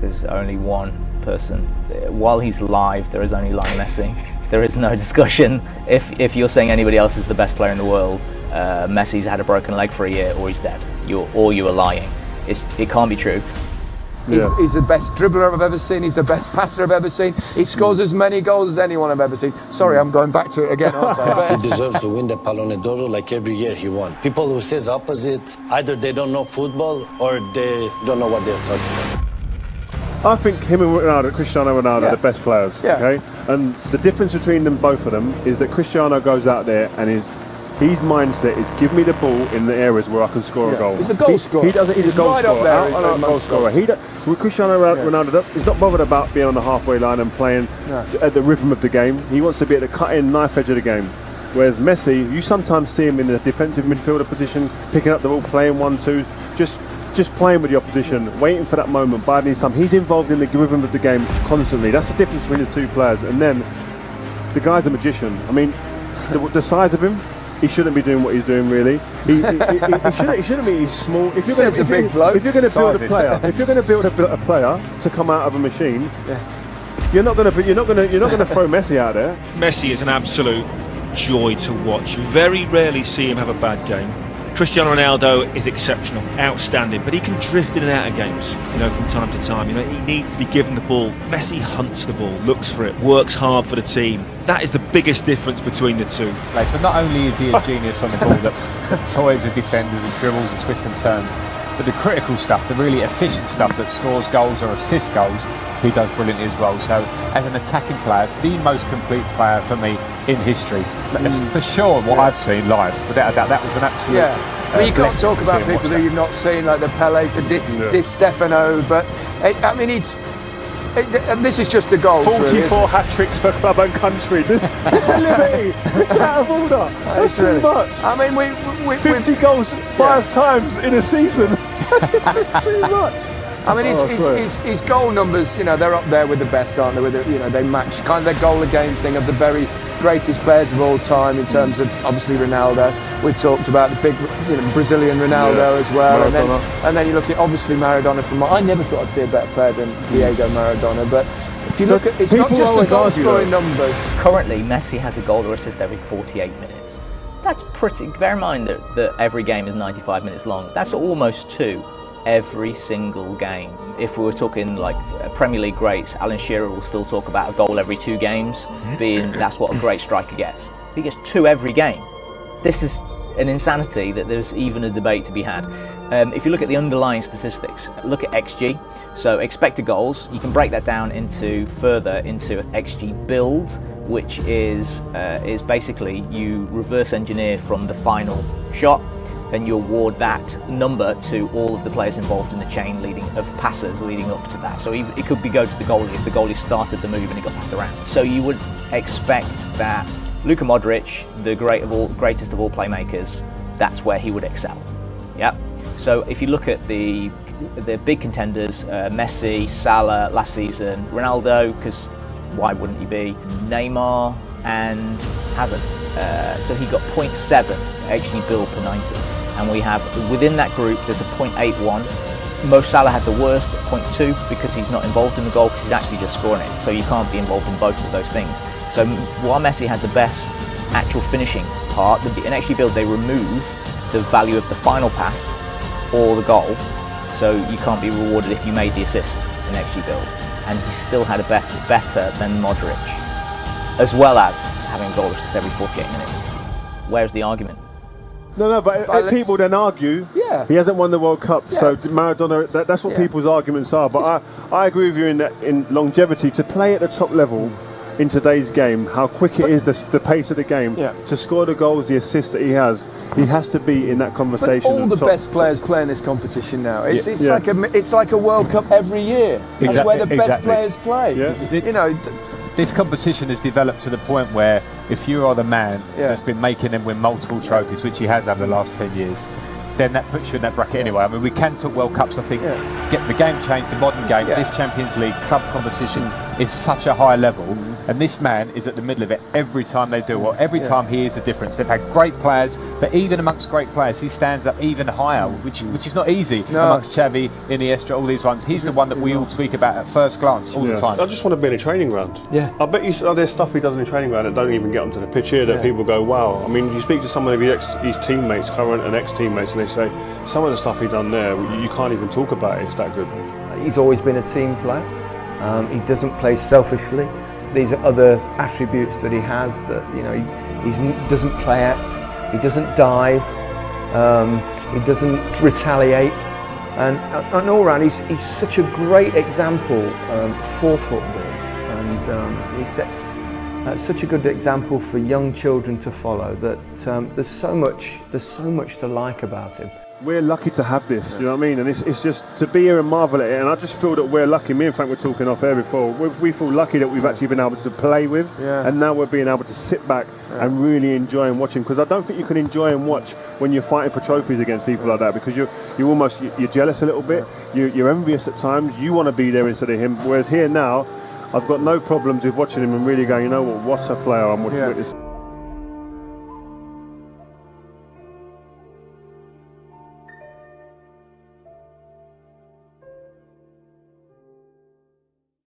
there's only one person. While he's alive, there is only Lionel Messi. There is no discussion. If you're saying anybody else is the best player in the world, Messi's had a broken leg for a year, or he's dead. You are lying. It can't be true. He's the best dribbler I've ever seen. He's the best passer I've ever seen. He scores as many goals as anyone I've ever seen. Sorry, I'm going back to it again, aren't I? He deserves to win the Pallone d'Oro like every year he won. People who says opposite, either they don't know football or they don't know what they're talking about. I think him and Cristiano Ronaldo are the best players. Okay, and the difference between them, both of them, is that Cristiano goes out there and his mindset is give me the ball in the areas where I can score a goal. He's a goal scorer. He's a goal right scorer. Up there, Goal scorer. Cristiano Ronaldo, he's not bothered about being on the halfway line and playing at the rhythm of the game. He wants to be at the cutting knife edge of the game. Whereas Messi, you sometimes see him in a defensive midfielder position, picking up the ball, playing 1-2s, just playing with the opposition, waiting for that moment, biding his time. He's involved in the rhythm of the game constantly. That's the difference between the two players. And then the guy's a magician. I mean, the size of him, he shouldn't be doing what he's doing, really. He shouldn't be. He's small. If you're going to build a player to come out of a machine, you're not going to throw Messi out there. Messi is an absolute joy to watch. You very rarely see him have a bad game. Cristiano Ronaldo is exceptional, outstanding, but he can drift in and out of games, from time to time. He needs to be given the ball. Messi hunts the ball, looks for it, works hard for the team. That is the biggest difference between the two. So not only is he a genius on the ball that toys with defenders and dribbles and twists and turns, but the critical stuff, the really efficient stuff that scores goals or assists goals, he does brilliantly as well. So as an attacking player, the most complete player for me in history. That's for sure what I've seen live. Without a doubt, that was an absolute... I mean, you can't talk about people that you've not seen, like the Pele, the Di Stefano, but this is just a goal. 44 hat-tricks for club and country. This is liberty. It's out of order. That's too much. I mean, we 50 goals 5 times in a season. That's too much. I mean, his goal numbers, they're up there with the best, aren't they? With they match kind of their goal a game thing of the very greatest players of all time in terms of obviously Ronaldo. We talked about the big, Brazilian Ronaldo as well, and then you look at obviously Maradona. I never thought I'd see a better player than Diego Maradona, but if you look at, it's not just the goal scoring numbers. Currently, Messi has a goal or assist every 48 minutes. That's pretty. Bear in mind that every game is 95 minutes long. That's almost 2. Every single game. If we were talking like Premier League greats, Alan Shearer will still talk about a goal every 2 games, being that's what a great striker gets. He gets 2 every game. This is an insanity that there's even a debate to be had. If you look at the underlying statistics, look at XG, so expected goals, you can break that down into XG build, which is basically you reverse engineer from the final shot, and you award that number to all of the players involved in the chain of passes leading up to that. So it could go to the goalie if the goalie started the move and it got passed around. So you would expect that Luka Modric, the greatest of all playmakers, that's where he would excel. Yep. So if you look at the big contenders, Messi, Salah last season, Ronaldo, because why wouldn't he be? Neymar and Hazard. So he got 0.7 XG build per 90. And we have, within that group, there's a 0.81. Mo Salah had the worst at 0.2 because he's not involved in the goal because he's actually just scoring it. So you can't be involved in both of those things. So while Messi had the best actual finishing part, in XG build they remove the value of the final pass or the goal. So you can't be rewarded if you made the assist in XG build. And he still had a better than Modric, as well as having goal assists every 48 minutes. Where's the argument? No, but people then argue he hasn't won the World Cup, so Maradona, that's what people's arguments are. But I agree with you in longevity, to play at the top level in today's game, how quick it is, the pace of the game, to score the goals, the assists that he has to be in that conversation. But all the best players play in this competition now. It's like a World Cup every year. That's where the best players play. This competition has developed to the point where if you are the man that's been making them win multiple trophies, which he has over the last 10 years, then that puts you in that bracket anyway. I mean, we can talk World Cups, I think, get the game changed, the modern game, this Champions League club competition, is such a high level, and this man is at the middle of it every time they do, or every time he is the difference. They've had great players, but even amongst great players, he stands up even higher, which is not easy amongst Xavi, Iniesta, all these ones. He's the one that we all speak about at first glance all the time. I just want to be in a training ground. Yeah. I bet you there's stuff he does in a training ground that don't even get onto the pitch here that people go, wow. I mean, you speak to some of his teammates, current and ex-teammates, and they say some of the stuff he done there, you can't even talk about it. It's that good. He's always been a team player. He doesn't play selfishly. These are other attributes that he has that, you know, he doesn't play act, he doesn't dive, he doesn't retaliate, and all round he's such a great example for football, and he sets such a good example for young children to follow. That there's so much to like about him. We're lucky to have this, you know what I mean? And it's just to be here and marvel at it. And I just feel that we're lucky. Me and Frank were talking off air before. We feel lucky that we've actually been able to play with, and now we're being able to sit back and really enjoy and watch him. Because I don't think you can enjoy and watch when you're fighting for trophies against people like that. Because you're jealous a little bit. You're envious at times. You want to be there instead of him. Whereas here now, I've got no problems with watching him and really going, you know what a player I'm watching with this.